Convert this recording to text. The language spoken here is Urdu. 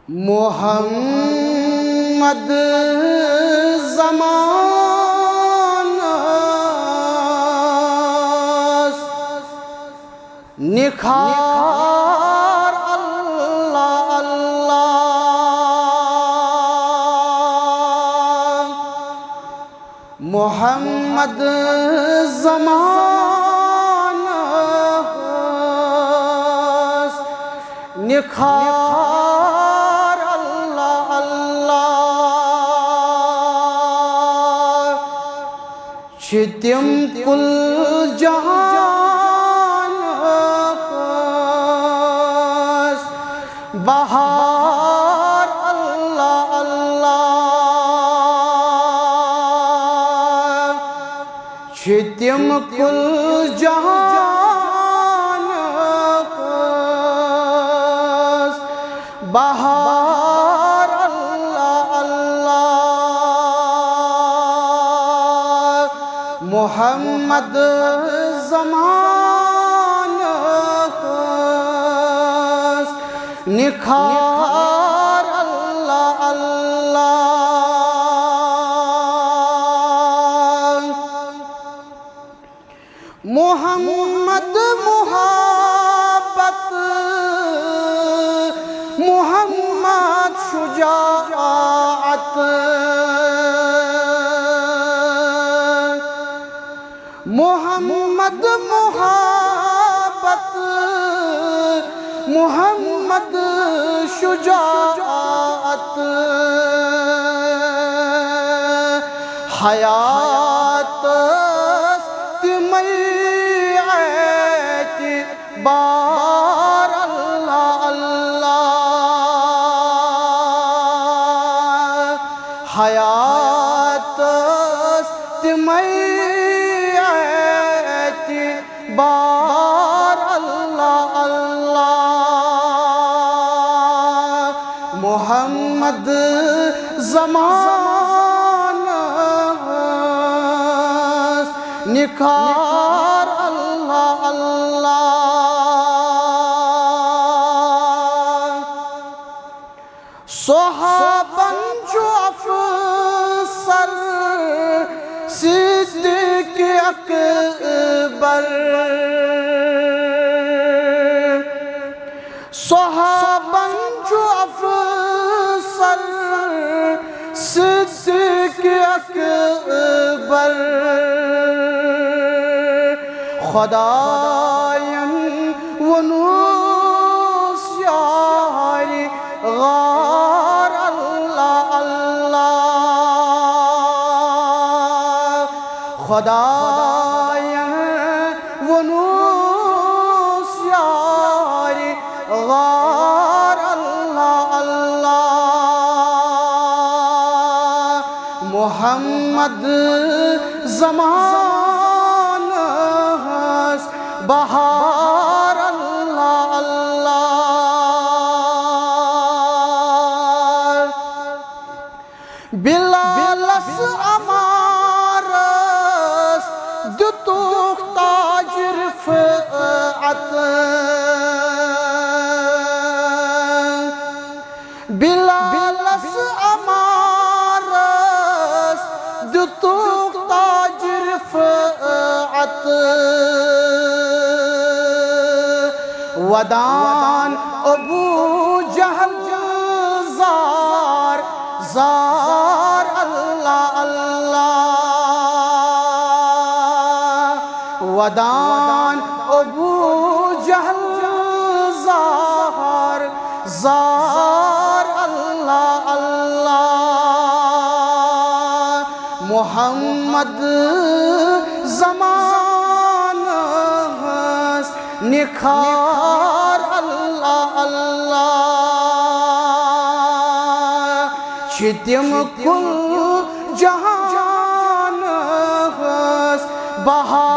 محمد زمان نکھار اللہ اللہ محمد زمان نکھار اللہ اللہ چھتم کل جہان بہار اللہ اللہ چھتم کل جہان بہار اللہ اللہ محمد زمان نکھار اللہ اللہ محمد محبت محمد شجاعت محمد محبت محمد شجاعت حیات تمی اعتبار اللہ اللہ حیات تمی اعتبار اللہ اللہ محمد زمان نکھار اللہ اللہ صحابہ جو افسر صدیق اکبر صحابہ جو افسر صدیق اکبر خدایاں ونوس یاری غار اللہ اللہ خدایاں ونوس یاری غار اللہ اللہ محمد زمان بہار اللہ اللہ بلالس امارس دتوک تاج رفعت بلالس امارس دتوک تاج رفعت ودان ابو جہل زار زار اللہ اللہ ودان ابو جہل زار زار اللہ اللہ محمد زمان نکھار اللہ اللہ چھتم کل جہان بہار